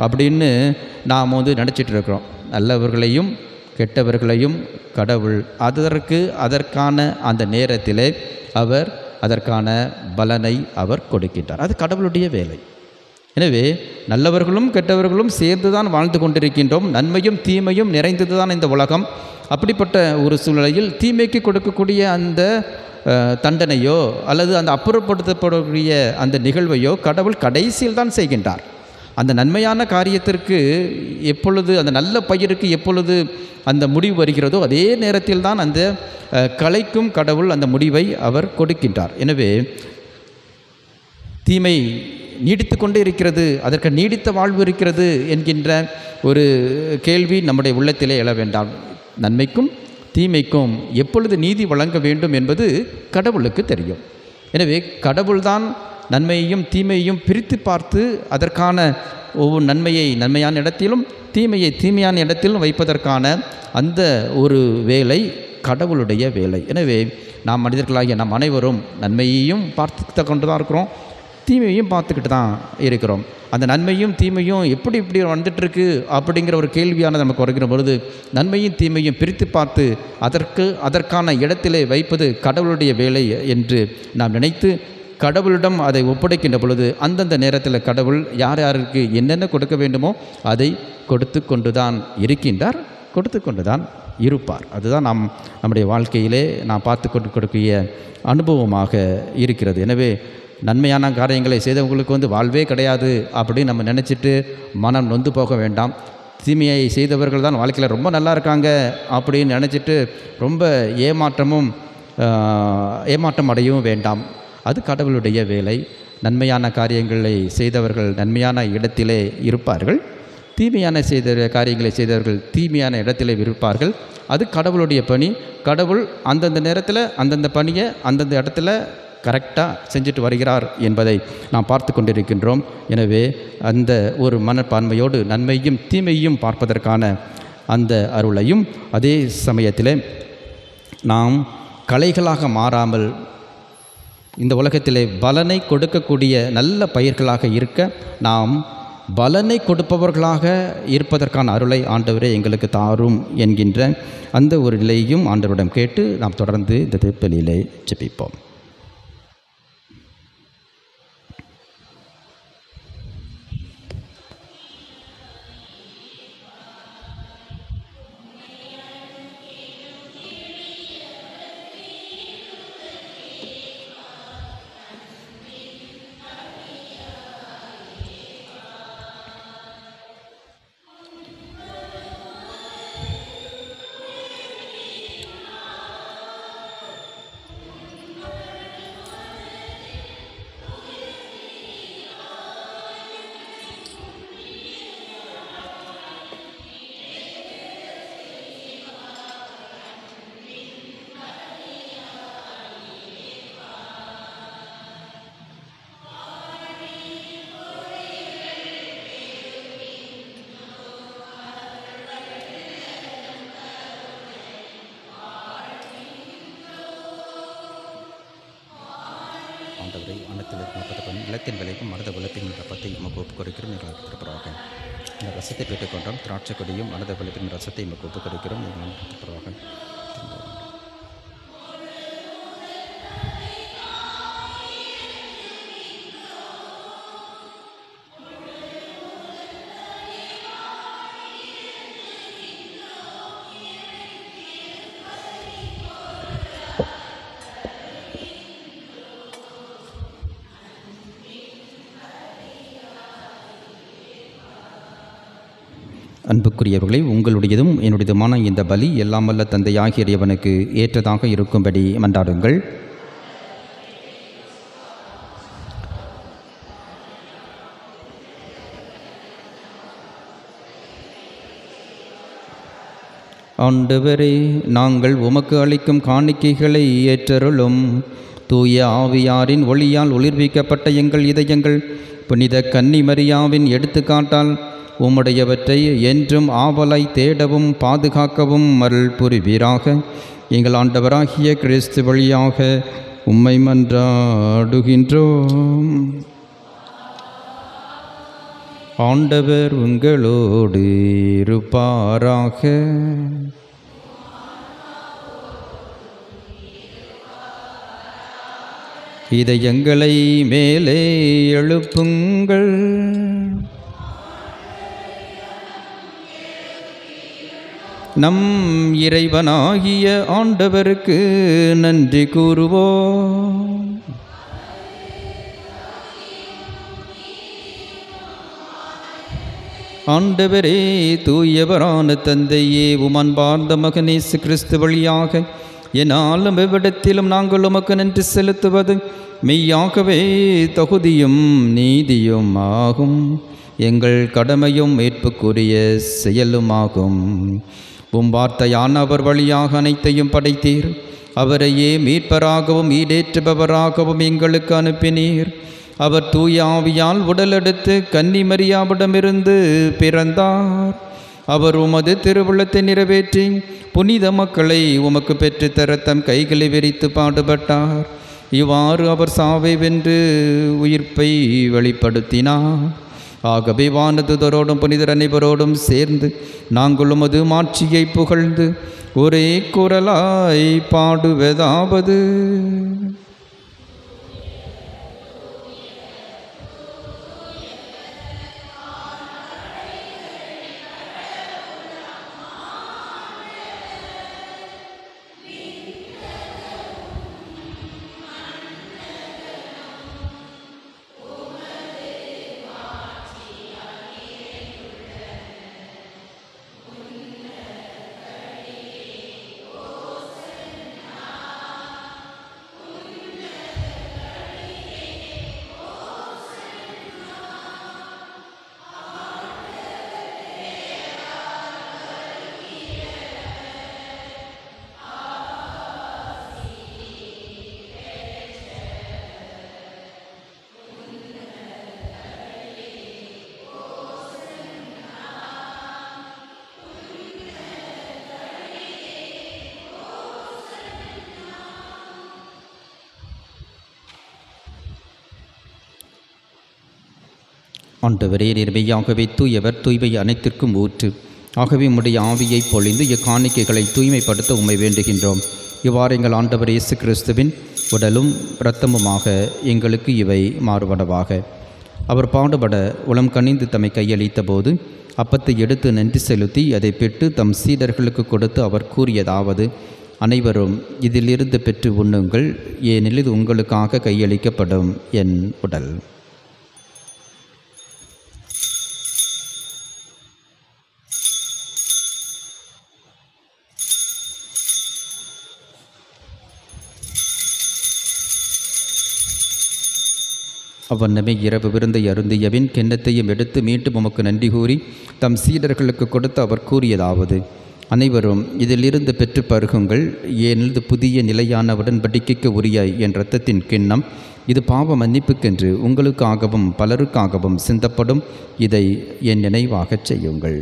அப்படின்னு நாம் வந்து நினச்சிட்டு இருக்கிறோம். நல்லவர்களையும் கெட்டவர்களையும் கடவுள் அதற்கான அந்த நேரத்திலே அவர் அதற்கான பலனை அவர் கொடுக்கின்றார். அது கடவுளுடைய வேலை. எனவே நல்லவர்களும் கெட்டவர்களும் சேர்ந்து தான் வாழ்ந்து கொண்டிருக்கின்றோம். நன்மையும் தீமையும் நிறைந்தது தான் இந்த உலகம். அப்படிப்பட்ட ஒரு சூழ்நிலையில் தீமைக்கு கொடுக்கக்கூடிய அந்த தண்டனையோ அல்லது அந்த அப்புறப்படுத்தப்படக்கூடிய அந்த நிகழ்வையோ கடவுள் கடைசியில் தான் செய்கின்றார். அந்த நன்மையான காரியத்திற்கு எப்பொழுது, அந்த நல்ல பயிருக்கு எப்பொழுது அந்த முடிவு வருகிறதோ அதே நேரத்தில் தான் அந்த களைக்கும் கடவுள் அந்த முடிவை அவர் கொடுக்கின்றார். எனவே தீமை நீடித்து கொண்டே இருக்கிறது, அதற்கு நீடித்த வாழ்வு இருக்கிறது என்கின்ற ஒரு கேள்வி நம்முடைய உள்ளத்திலே எழ வேண்டாம். நன்மைக்கும் தீமைக்கும் எப்பொழுது நீதி வழங்க வேண்டும் என்பது கடவுளுக்கு தெரியும். எனவே கடவுள்தான் நன்மையையும் தீமையையும் பிரித்து பார்த்து அதற்கான ஒவ்வொரு நன்மையை நன்மையான இடத்திலும் தீமையை தீமையான இடத்திலும் வைப்பதற்கான அந்த ஒரு வேலை கடவுளுடைய வேலை. எனவே நாம் மனிதர்களாகிய நாம் அனைவரும் நன்மையையும் பார்த்து கொண்டு தான் இருக்கிறோம், தீமையையும் பார்த்துக்கிட்டு தான் இருக்கிறோம். அந்த நன்மையும் தீமையும் எப்படி இப்படி வந்துட்டுருக்கு அப்படிங்கிற ஒரு கேள்வியானது நமக்கு வருகிற பொழுது நன்மையும் தீமையும் பிரித்து பார்த்து அதற்கான இடத்திலே வைப்பது கடவுளுடைய வேலை என்று நாம் நினைத்து கடவுளிடம் அதை ஒப்படைக்கின்ற பொழுது அந்தந்த நேரத்தில் கடவுள் யார் யாருக்கு என்னென்ன கொடுக்க வேண்டுமோ அதை கொடுத்து கொண்டு தான் இருக்கின்றார், கொடுத்து கொண்டு தான் இருப்பார். அதுதான் நம்முடைய வாழ்க்கையிலே நாம் பார்த்து கொண்டு கொடுக்கிற அனுபவமாக இருக்கிறது. எனவே நன்மையான காரியங்களை செய்தவங்களுக்கு வாழ்வே கிடையாது அப்படின்னு நம்ம நினச்சிட்டு மனம் நொந்து போக வேண்டாம். தீமையை செய்தவர்கள் தான் வாழ்க்கையில் ரொம்ப நல்லா இருக்காங்க அப்படின்னு நினச்சிட்டு ரொம்ப ஏமாற்றம் அடையவும் வேண்டாம். அது கடவுளுடைய வேலை. நன்மையான காரியங்களை செய்தவர்கள் நன்மையான இடத்திலே இருப்பார்கள், தீமையான காரியங்களை செய்தவர்கள் தீமையான இடத்திலே இருப்பார்கள். அது கடவுளுடைய பணி. கடவுள் அந்தந்த நேரத்தில் அந்தந்த பணியை அந்தந்த இடத்துல கரெக்டாக செஞ்சுட்டு வருகிறார் என்பதை நாம் பார்த்து கொண்டிருக்கின்றோம். எனவே அந்த ஒரு மனப்பான்மையோடு நன்மையும் தீமையும் பார்ப்பதற்கான அந்த அருளையும் அதே சமயத்தில் நாம் களைகளாக மாறாமல் இந்த உலகத்திலே பலனை கொடுக்கக்கூடிய நல்ல பயிர்களாக இருக்க நாம் பலனை கொடுப்பவர்களாக இருப்பதற்கான அருளை ஆண்டவரே எங்களுக்கு தாரும் என்கின்ற அந்த ஒரு நிலையையும் ஆண்டவரிடம் கேட்டு நாம் தொடர்ந்து இந்த திருப்பலியிலே ஜெபிப்போம். ஆண்டவரை அன்னத்தில் மப்பத்த நிலத்தின் விலைக்கும் மனத விளப்பின் ரப்பத்தை உமக்கு ஒப்புக்கொடுக்கிறோம். நீங்கள் திருப்பராக இந்த ரசத்தை பெற்றுக்கொண்டோம். திராட்சை கொடியும் மனத விளப்பின் ரசத்தை உமக்கு ஒப்புக்கொடுக்கிறோம். நீங்கள் திருப்பராக அன்புக்குரியவர்களை, உங்களுடையதும் என்னுடையதுமான இந்த பலி எல்லாம் வல்ல தந்தையாகிய இறைவனுக்கு ஏற்றதாக இருக்கும்படி மன்றாடுங்கள். ஆண்டவரே, நாங்கள் உமக்கு அளிக்கும் காணிக்கைகளை ஏற்றருளும். தூய ஆவியாரின் ஒளியால் ஒளிர்விக்கப்பட்ட எங்கள் இதயங்கள் புனித கன்னிமரியாவின் எடுத்துக்காட்டால் உம்முடையவற்றை என்றும் ஆவலை தேடவும் பாதுகாக்கவும் அருள் புரிவீராக. எங்கள் ஆண்டவராகிய கிறிஸ்து வழியாக உம்மை மன்றாடுகின்றோம். ஆண்டவர் உங்களோடு இருப்பாராக. இதயங்களை மேலே எழுப்புங்கள். நம் இறைவனாகிய ஆண்டவருக்கு நன்றி கூறுவோம். ஆண்டவரே, தூயவரான தந்தையே, உமன்பார்ந்த மகன் இயேசு கிறிஸ்து வழியாக என்னாலும் எவ்விடத்திலும் நாங்கள் உமக்கு நன்றி செலுத்துவது மெய்யாகவே தகுதியும் நீதியும் ஆகும். எங்கள் கடமையும் மீட்புக்குரிய செயலுமாகும். வார்த்தையான அவர் வழியாக அனைத்தையும் படைத்தீர். அவரையே மீட்பராகவும் ஈடேற்றுபவராகவும் எங்களுக்கு அனுப்பினீர். அவர் தூய ஆவியால் உடலெடுத்து கன்னிமரியாவிடமிருந்து பிறந்தார். அவர் உமது திருவுள்ளத்தை நிறைவேற்றி புனித மக்களை உமக்கு பெற்றுத்தர தம் கைகளை விரித்து பாடுபட்டார். இவ்வாறு அவர் சாவை வென்று உயிர்ப்பை வெளிப்படுத்தினார். ஆகவே வானதுதரோடும் புனிதர் அனைவரோடும் சேர்ந்து நாங்கள் உமது மாட்சியை புகழ்ந்து ஒரே குரலாய் பாடுவதாவது: ஆண்டவரே, நிர்மையாகவே தூயவர், தூய்மை அனைத்திற்கும் ஊற்று. ஆகவே உம்முடைய ஆவியை பொழிந்து இக்காணிக்கைகளை தூய்மைப்படுத்த உம்மை வேண்டுகின்றோம். இவ்வாறு எங்கள் ஆண்டவர் இயேசு கிறிஸ்துவின் உடலும் இரத்தமுமாக எங்களுக்கு இவை மாறுபடவாக. அவர் பாடுபட உளம் கனிந்து தம்மை கையளித்த போது அப்பத்தை எடுத்து நன்றி செலுத்தி அதை பெற்று தம் சீடர்களுக்கு கொடுத்து அவர் கூறியதாவது: அனைவரும் இதிலிருந்து பெற்று உண்ணுங்கள், ஏனெனில் இது உங்களுக்காக கையளிக்கப்படும் என் உடல். அவ்வண்ணமே இரவு விருந்தை அருந்தியவின் கிண்ணத்தையும் எடுத்து மீண்டும் உமக்கு நன்றி கூறி தம் சீடர்களுக்கு கொடுத்து அவர் கூறியதாவது: அனைவரும் இதிலிருந்து பெற்று பருகுங்கள், ஏனெனில் புதிய நிலையான உடன்படிக்கைக்கு உரிய என் இரத்தத்தின் கிண்ணம். இது பாவ மன்னிப்புக்கென்று உங்களுக்காகவும் பலருக்காகவும் சிந்தப்படும். இதை என் நினைவாகச் செய்யுங்கள்.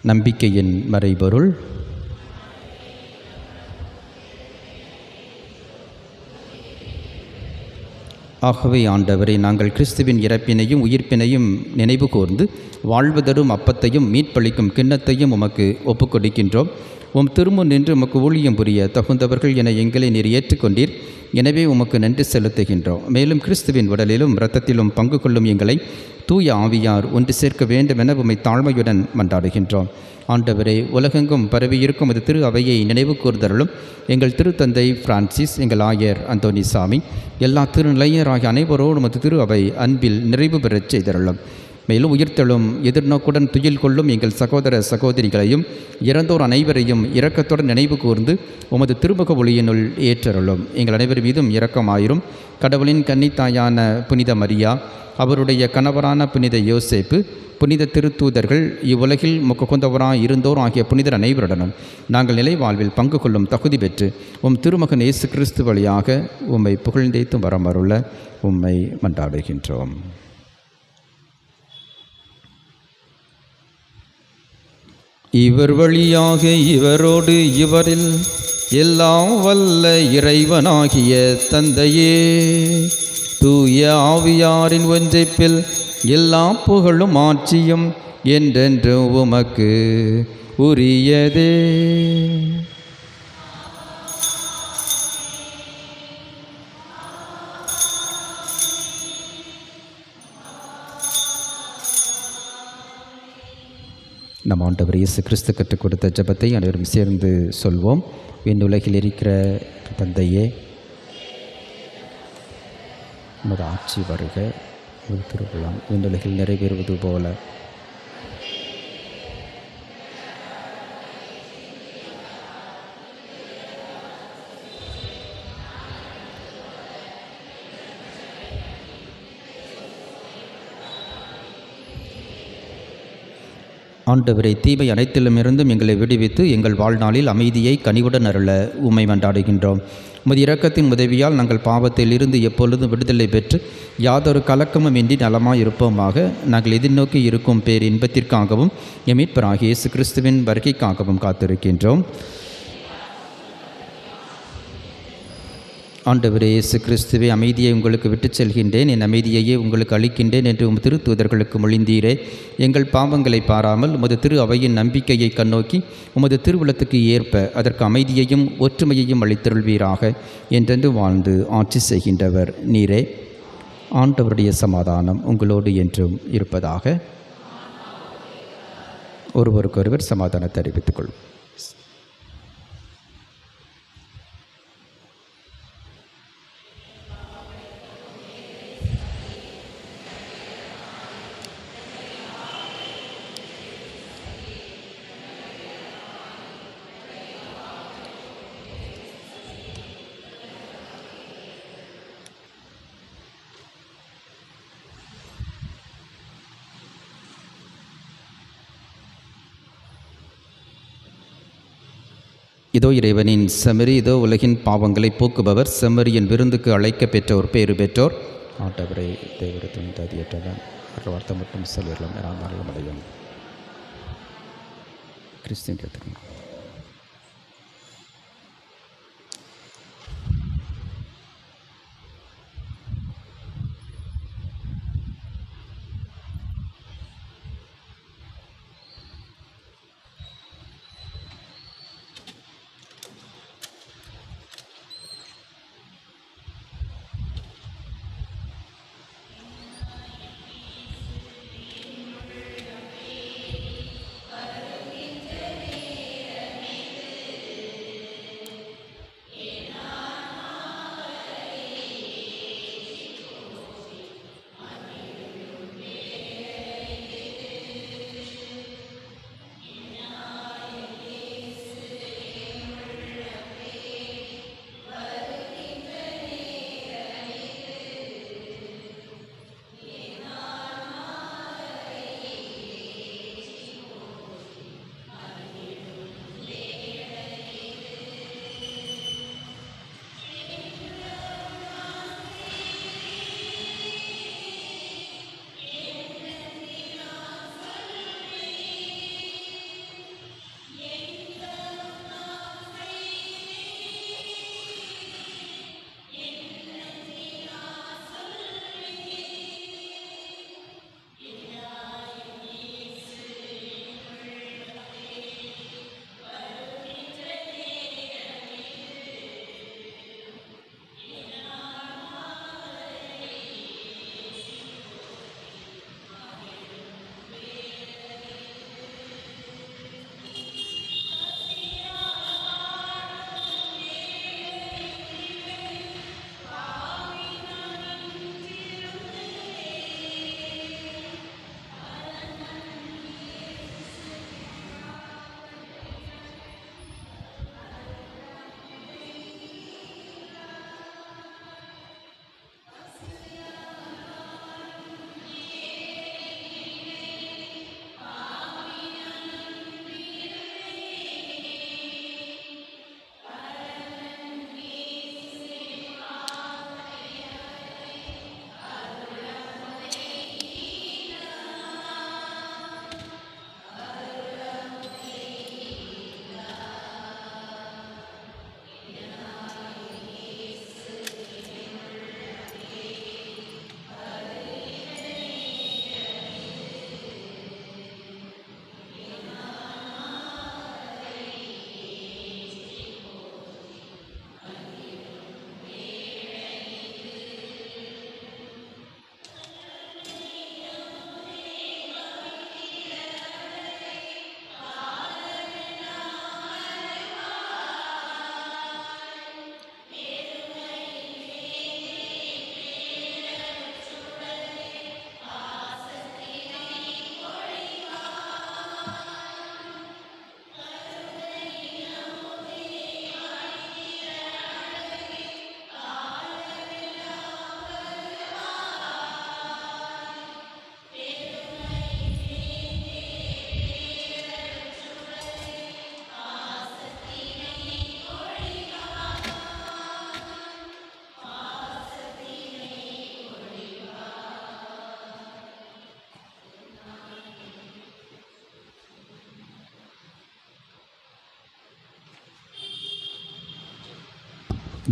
நம்பிக்கையின் மறைபொருள். ஆகவே ஆண்டவரை, நாங்கள் கிறிஸ்துவின் இறப்பினையும் உயிர்ப்பினையும் நினைவு கூர்ந்து வாழ்வு தரும் அப்பத்தையும் மீட்பளிக்கும் கிண்ணத்தையும் உமக்கு ஒப்புக்கொடுக்கின்றோம். உம் திருமுன் நின்று உமக்கு ஊழியம் புரிய தகுந்தவர்கள் என எங்களை நீர் ஏற்றுக்கொண்டீர். எனவே உமக்கு நன்றி செலுத்துகின்றோம். மேலும் கிறிஸ்துவின் உடலிலும் இரத்தத்திலும் பங்கு கொள்ளும் எங்களை தூய ஆவியார் ஒன்று சேர்க்க வேண்டும் என உம்மை தாழ்மையுடன் மன்றாடுகின்றோம். ஆண்டவரே, உலகெங்கும் பரவியிருக்கும் அது திரு அவையை நினைவு கூர்ந்தருளும். எங்கள் திருத்தந்தை பிரான்சிஸ், எங்கள் ஆயர் அந்தோனிசாமி, எல்லா திருநிலையராகிய அனைவரோடும் அது திரு அவை அன்பில் நிறைவு பெறச் செய்தருளும். மேலும் உயிர்த்தெழும் எதிர்நோக்குடன் துயில் கொள்ளும் எங்கள் சகோதர சகோதரிகளையும் இறந்தோர் அனைவரையும் இரக்கத்துடன் நினைவு கூர்ந்து உமது திருமுக ஒளியினுள் ஏற்றருளும். எங்கள் அனைவர் மீதும் இரக்கமாயிரும். கடவுளின் கன்னித்தாயான புனித மரியா, அவருடைய கணவரான புனித யோசேப்பு, புனித திருத்தூதர்கள், இவ்வுலகில் முகக்குந்தவராய் இருந்தோர் ஆகிய புனிதர் அனைவருடனும் நாங்கள் நிலை வாழ்வில் பங்கு கொள்ளும் தகுதி பெற்று உம் திருமகன் இயேசு கிறிஸ்து வழியாக உம்மை புகழ்ந்தேத்தும் வரமருள உம்மை மன்றாடுகின்றோம். இவர் வழியாக இவரோடு இவரில் எல்லாம் வல்ல இறைவனாகிய தந்தையே, தூய ஆவியாரின் ஒன்றைப்பில் எல்லா புகழும் ஆட்சியும் என்றென்று உமக்கு உரியதே. நம் ஆண்டவர் இயேசு கிறிஸ்து கற்றுக் கொடுத்த ஜெபத்தை அனைவரும் சேர்ந்து சொல்வோம். விண்ணுலகில் இருக்கிற தந்தையே, உமது ஆட்சி வருக, உமது திருவுளம் விண்ணுலகில் நிறைவேறுவது போல ஆண்டவரே, தீமை அனைத்திலுமிருந்தும் எங்களை விடுவித்து எங்கள் வாழ்நாளில் அமைதியை கனிவுடன் அருள உம்மை மன்றாடுகின்றோம். உமது இரக்கத்தின் உதவியால் நாங்கள் பாவத்தில் இருந்து எப்பொழுதும் விடுதலை பெற்று யாதொரு கலக்கமும் இன்றி நலமாய் இருப்போமாக. நாங்கள் எதிர்நோக்கி இருக்கும் பேர் இன்பத்திற்காகவும் எம் மீட்பராகிய இயேசு கிறிஸ்துவின் வருகைக்காகவும் காத்திருக்கின்றோம். ஆண்டவரே இயேசு கிறிஸ்துவே, அமைதியை உங்களுக்கு விட்டுச் செல்கின்றேன், என் அமைதியையே உங்களுக்கு அளிக்கின்றேன் என்று உமது திரு தூதர்களுக்கு மொழிந்தீரே. எங்கள் பாவங்களை பாராமல் உமது திரு அவையின் நம்பிக்கையை கண்ணோக்கி உமது திருவுளத்துக்கு ஏற்ப அதற்கு அமைதியையும் ஒற்றுமையையும் அளித்தருள்வீராக. என்றென்று வாழ்ந்து ஆட்சி செய்கின்றவர் நீரே. ஆண்டவருடைய சமாதானம் உங்களோடு என்றும் இருப்பதாக. ஒருவருக்கொருவர் சமாதானத்தை அறிவித்துக் கொள்வோம். இதோ இறைவனின் செம்மறி, இதோ உலகின் பாவங்களை போக்குபவர், செம்மறியின் விருந்துக்கு அழைக்க பெற்றோர் பேறு பெற்றோர். ஆண்டவரை தேவரத்தின் ததியற்றவன் வார்த்தை மட்டும் செல்வர்களும் இராமலும் அடையும். கிறிஸ்தின் கேட்டுக்கணும்.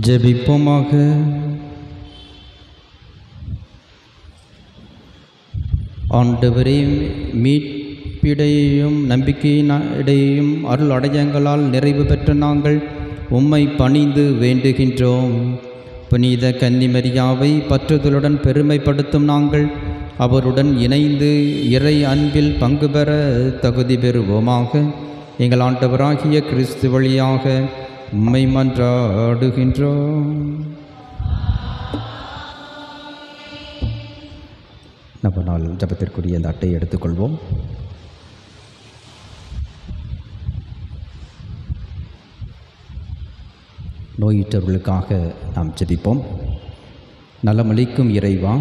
ஜெபிப்போமாக. ஆண்டவரே, மீட்பிடையையும் நம்பிக்கையிடையையும் அருள் அடையங்களால் நிறைவு பெற்ற நாங்கள் உம்மை பணிந்து வேண்டுகின்றோம். புனித கன்னிமரியாவை பற்றுதலுடன் பெருமைப்படுத்தும் நாங்கள் அவருடன் இணைந்து இறை அன்பில் பங்கு பெற தகுதி பெறுவோமாக. எங்கள் ஆண்டவராகிய கிறிஸ்து வழியாக உம்மை மன்றாடுகின்றோம். நம்ம நாள் ஜபத்திற்குரிய அந்த அட்டையை எடுத்துக்கொள்வோம். நோயுற்றவர்களுக்காக நாம் ஜெபிப்போம். நலமளிக்கும் இறைவா,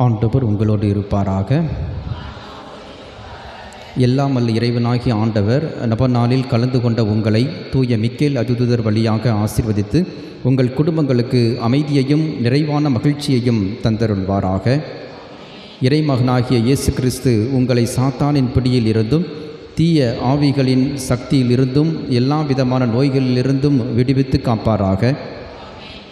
ஆண்டவர் உங்களோடு இருப்பாராக. எல்லாம் வல்ல இறைவனாகிய ஆண்டவர் நபநாளில் கலந்து கொண்ட உங்களை தூய மிக்கேல் அதிதூதர் வழியாக ஆசீர்வதித்து உங்கள் குடும்பங்களுக்கு அமைதியையும் நிறைவான மகிழ்ச்சியையும் தந்தருள்வாராக. இறைமகனாகிய இயேசு கிறிஸ்து உங்களை சாத்தானின் பிடியில் இருந்தும் தீய ஆவிகளின் சக்தியிலிருந்தும் எல்லா விதமான நோய்களிலிருந்தும் விடுவித்து காப்பாராக.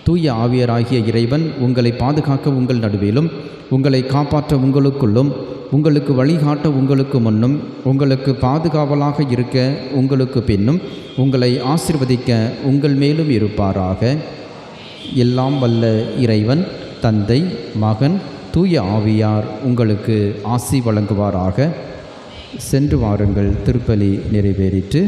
தூய ஆவியராகிய இறைவன் உங்களை பாதுகாக்க உங்கள் நடுவிலும், உங்களை காப்பாற்ற உங்களுக்குள்ளும், உங்களுக்கு வழிகாட்ட உங்களுக்கு முன்னும், உங்களுக்கு பாதுகாவலாக இருக்க உங்களுக்கு பின்னும், உங்களை ஆசீர்வதிக்க உங்கள் மேலும் இருப்பாராக. எல்லாம் வல்ல இறைவன் தந்தை, மகன், தூய ஆவியார் உங்களுக்கு ஆசி வழங்குவாராக. சென்று வாருங்கள். திருப்பலி நிறைவேறிற்று.